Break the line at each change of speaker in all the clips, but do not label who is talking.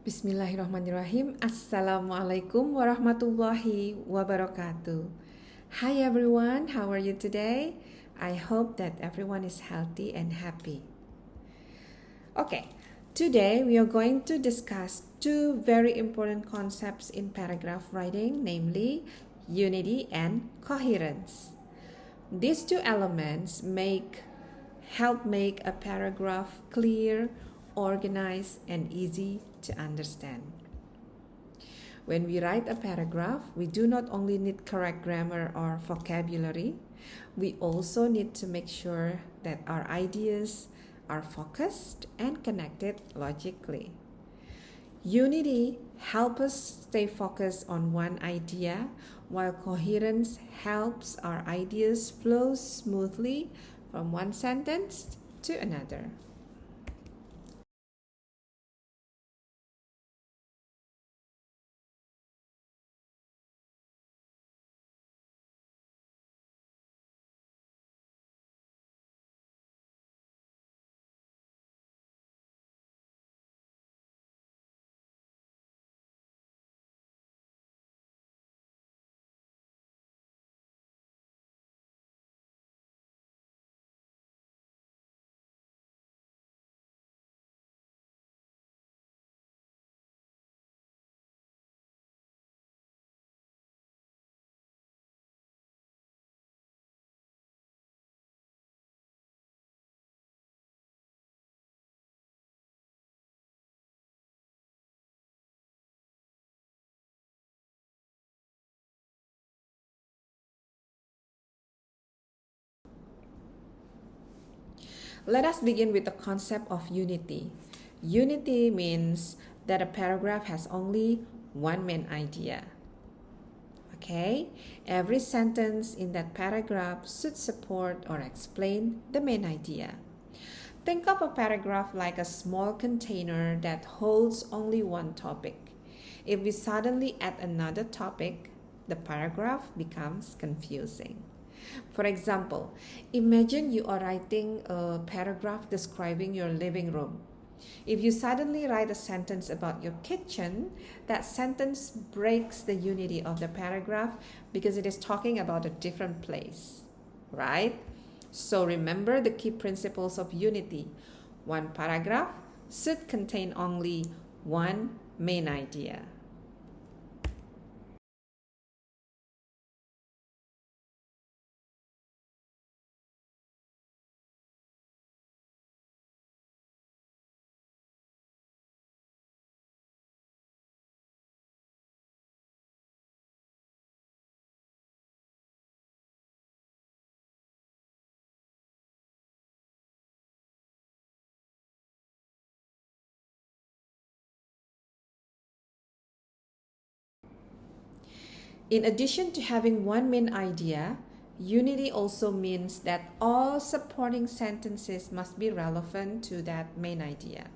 Bismillahirrahmanirrahim. Assalamualaikum warahmatullahi wabarakatuh. Hi everyone, how are you today? I hope that everyone is healthy and happy. Okay, today we are going to discuss two very important concepts in paragraph writing, namely unity and coherence. These two elements help make a paragraph clear, organized, and easy to understand. When we write a paragraph, we do not only need correct grammar or vocabulary, we also need to make sure that our ideas are focused and connected logically. Unity helps us stay focused on one idea, while coherence helps our ideas flow smoothly from one sentence to another. Let us begin with the concept of unity. Unity means that a paragraph has only one main idea. Okay? Every sentence in that paragraph should support or explain the main idea. Think of a paragraph like a small container that holds only one topic. If we suddenly add another topic, the paragraph becomes confusing. For example, imagine you are writing a paragraph describing your living room. If you suddenly write a sentence about your kitchen, that sentence breaks the unity of the paragraph because it is talking about a different place, right? So remember the key principles of unity. One paragraph should contain only one main idea. In addition to having one main idea, unity also means that all supporting sentences must be relevant to that main idea.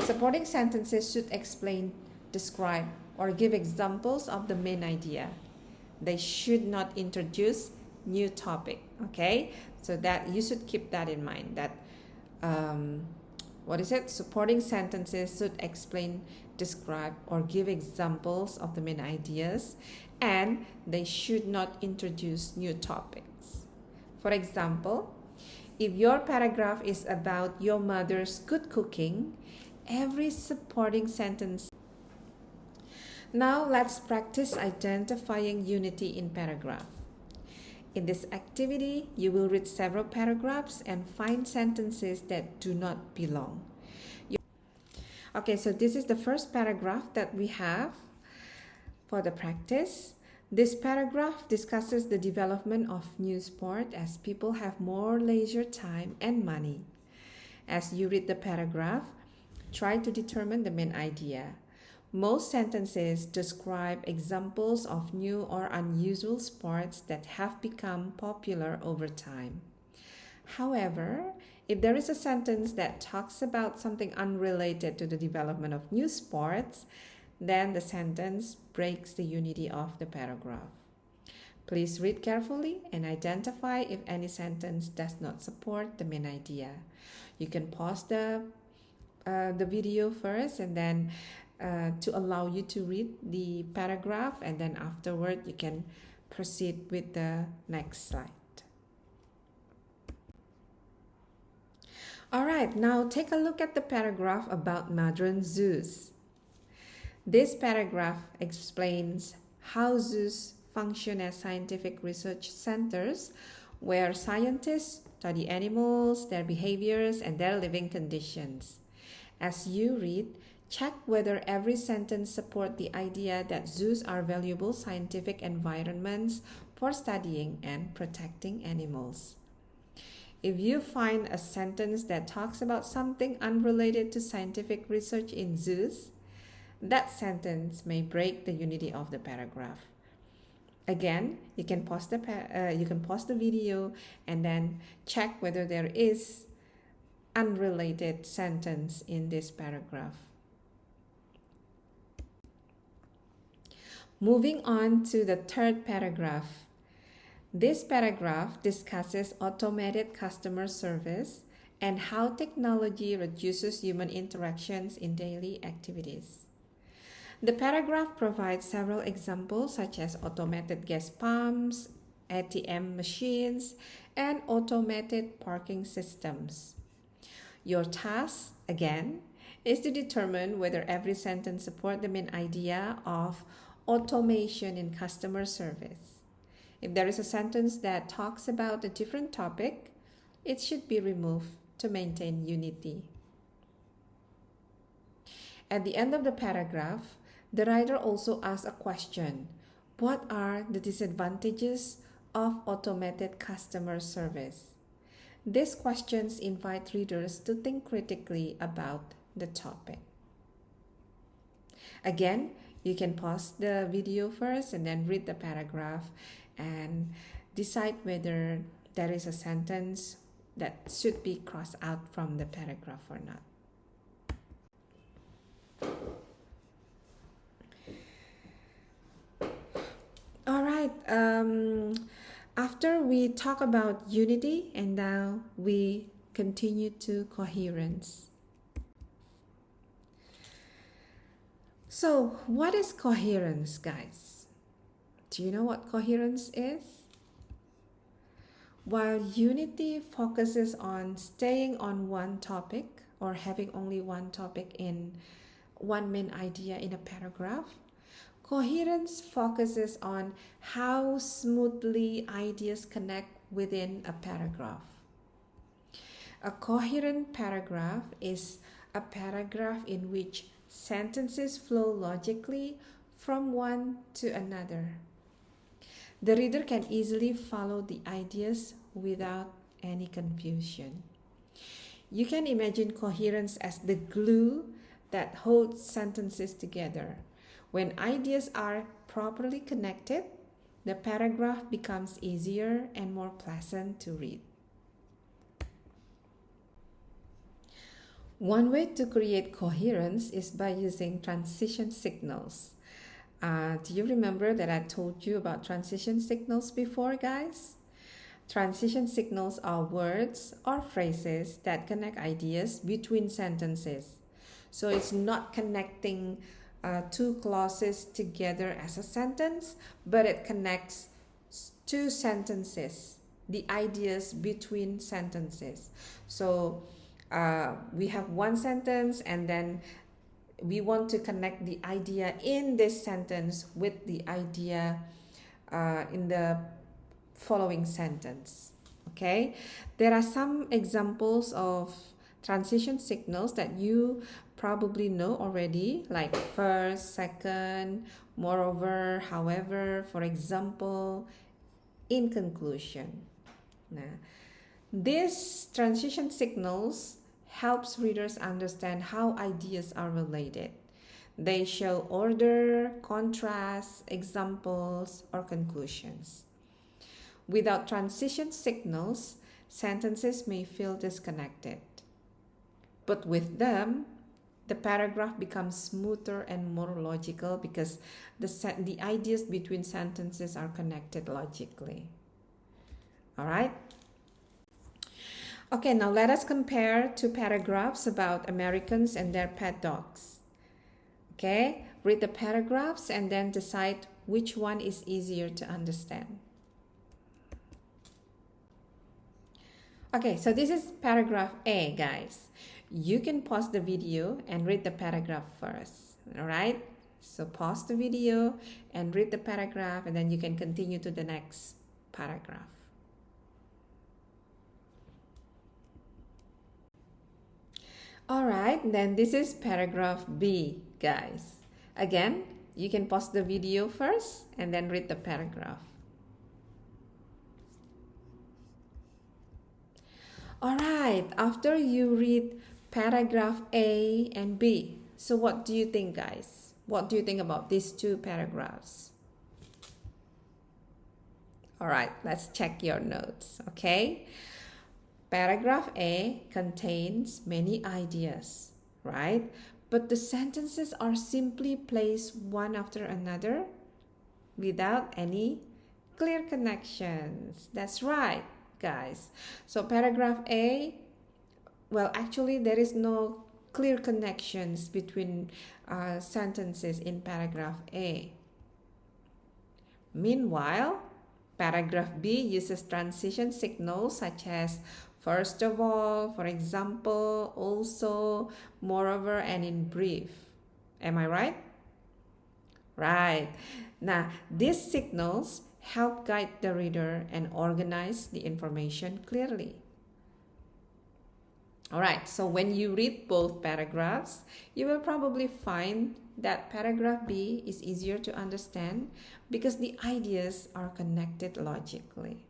Supporting sentences should explain, describe, or give examples of the main idea. They should not introduce new topic. Okay, so that you should keep that in mind. That supporting sentences should explain, describe, or give examples of the main ideas, and they should not introduce new topics. For example, if your paragraph is about your mother's good cooking, every supporting sentence. Now let's practice identifying unity in paragraph. In this activity, you will read several paragraphs and find sentences that do not belong. Okay, so this is the first paragraph that we have for the practice. This paragraph discusses the development of new sport as people have more leisure time and money. As you read the paragraph, try to determine the main idea. Most sentences describe examples of new or unusual sports that have become popular over time. However, if there is a sentence that talks about something unrelated to the development of new sports, then the sentence breaks the unity of the paragraph. Please read carefully and identify if any sentence does not support the main idea. You can pause the the video first, and then to allow you to read the paragraph, and then afterward you can proceed with the next slide. All right, now take a look at the paragraph about modern zoos. This paragraph explains how zoos function as scientific research centers where scientists study animals, their behaviors, and their living conditions. As you read, check whether every sentence supports the idea that zoos are valuable scientific environments for studying and protecting animals. If you find a sentence that talks about something unrelated to scientific research in zoos, that sentence may break the unity of the paragraph. Again, you can pause the video and then check whether there is unrelated sentence in this paragraph. Moving on to the third paragraph. This paragraph discusses automated customer service and how technology reduces human interactions in daily activities. The paragraph provides several examples such as automated gas pumps, ATM machines, and automated parking systems. Your task, again, is to determine whether every sentence supports the main idea of automation in customer service. If there is a sentence that talks about a different topic, it should be removed to maintain unity. At the end of the paragraph, the writer also asks a question: what are the disadvantages of automated customer service? These questions invite readers to think critically about the topic. Again, you can pause the video first and then read the paragraph and decide whether there is a sentence that should be crossed out from the paragraph or not. All right, after we talk about unity, and now we continue to coherence. So, what is coherence, guys? Do you know what coherence is? While unity focuses on staying on one topic or having only one topic in one main idea in a paragraph, coherence focuses on how smoothly ideas connect within a paragraph. A coherent paragraph is a paragraph in which sentences flow logically from one to another. The reader can easily follow the ideas without any confusion. You can imagine coherence as the glue that holds sentences together. When ideas are properly connected, the paragraph becomes easier and more pleasant to read. One way to create coherence is by using transition signals. Do you remember that I told you about transition signals before, guys? Transition signals are words or phrases that connect ideas between sentences. So it's not connecting two clauses together as a sentence, but it connects two sentences, the ideas between sentences. So we have one sentence, and then we want to connect the idea in this sentence with the idea in the following sentence. Okay, there are some examples of transition signals that you probably know already, like first, second, moreover, however, for example, in conclusion. Now, these transition signals helps readers understand how ideas are related. They show order, contrast, examples, or conclusions. Without transition signals, sentences may feel disconnected. But with them, the paragraph becomes smoother and more logical because the ideas between sentences are connected logically. All right? Okay, now let us compare two paragraphs about Americans and their pet dogs. Okay, read the paragraphs and then decide which one is easier to understand. Okay, so this is paragraph A, guys. You can pause the video and read the paragraph first, all right? So pause the video and read the paragraph, and then you can continue to the next paragraph. All right, then this is paragraph B, guys. Again, you can pause the video first and then read the paragraph. All right, after you read paragraph A and B, so what do you think, guys? What do you think about these two paragraphs? All right, let's check your notes, okay? Paragraph A contains many ideas, right? But the sentences are simply placed one after another without any clear connections. That's right, guys. So paragraph A, well, actually there is no clear connections between sentences in paragraph A. Meanwhile, paragraph B uses transition signals such as first of all, for example, also, moreover, and in brief. Am I right? Right. Now, these signals help guide the reader and organize the information clearly. All right, so when you read both paragraphs, you will probably find that paragraph B is easier to understand because the ideas are connected logically.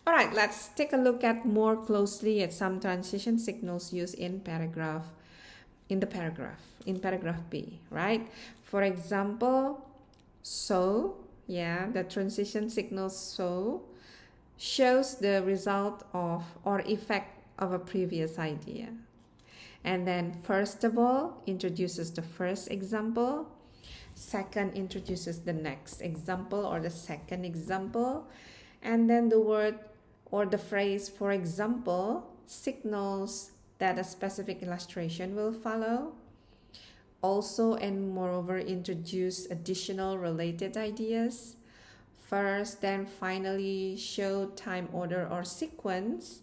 All right, let's take a look at more closely at some transition signals used in paragraph B, right? For example, so, yeah, the transition signal so shows the result of or effect of a previous idea. And then first of all introduces the first example, second introduces the next example or the second example, and then the word or the phrase for example signals that a specific illustration will follow. Also and moreover introduce additional related ideas. First, then finally show time order or sequence.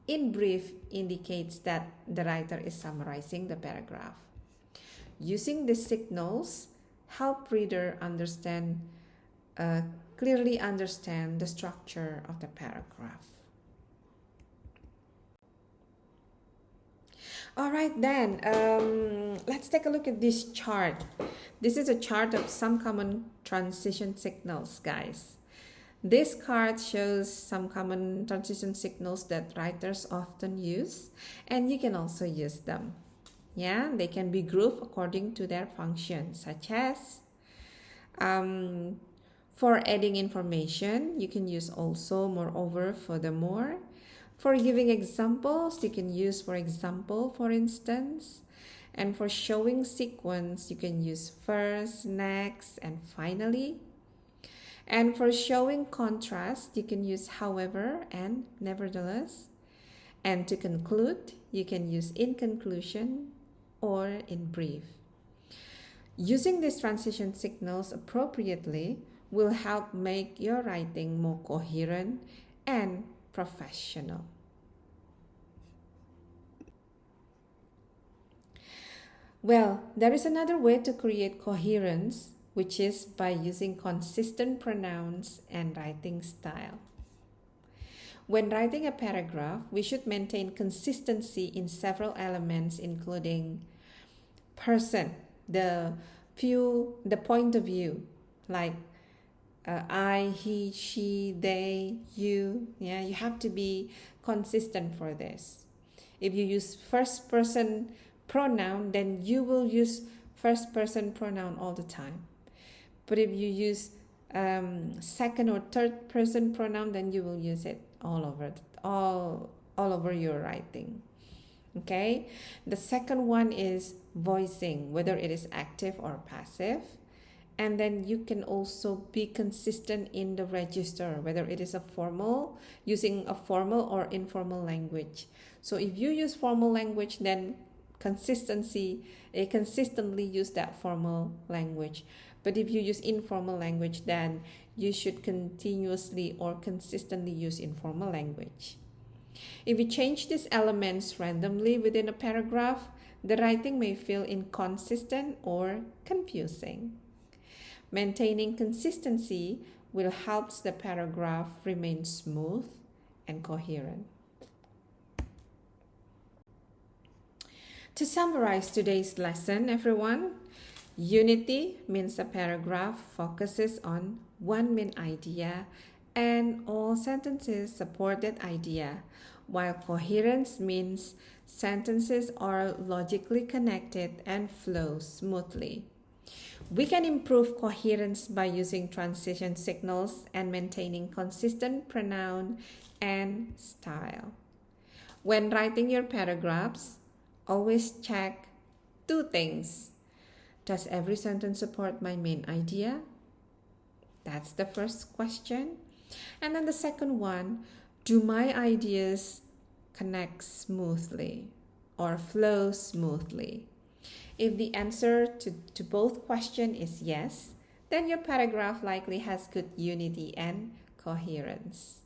In brief indicates that the writer is summarizing the paragraph. Using these signals help reader clearly understand the structure of the paragraph. All right, then let's take a look at this chart. This is a chart of some common transition signals, guys. This card shows some common transition signals that writers often use, and you can also use them. Yeah, they can be grouped according to their function, such as for adding information, you can use also, moreover, furthermore. For giving examples, you can use for example, for instance. And for showing sequence, you can use first, next, and finally. And for showing contrast, you can use however and nevertheless. And to conclude, you can use in conclusion or in brief. Using these transition signals appropriately will help make your writing more coherent and professional. Well, there is another way to create coherence, which is by using consistent pronouns and writing style. When writing a paragraph, we should maintain consistency in several elements, including person, the point of view, like I, he, she, they, you. Yeah, you have to be consistent for this. If you use first person pronoun, then you will use first person pronoun all the time. But if you use second or third person pronoun, then you will use it all over your writing. Okay. The second one is voicing, whether it is active or passive. And then you can also be consistent in the register, whether it is using a formal or informal language. So if you use formal language, then consistently use that formal language. But if you use informal language, then you should continuously or consistently use informal language. If you change these elements randomly within a paragraph, the writing may feel inconsistent or confusing. Maintaining consistency will help the paragraph remain smooth and coherent. To summarize today's lesson, everyone, unity means a paragraph focuses on one main idea and all sentences support that idea, while coherence means sentences are logically connected and flow smoothly. We can improve coherence by using transition signals and maintaining consistent pronoun and style. When writing your paragraphs, always check two things. Does every sentence support my main idea? That's the first question. And then the second one, do my ideas connect smoothly or flow smoothly? If the answer to both questions is yes, then your paragraph likely has good unity and coherence.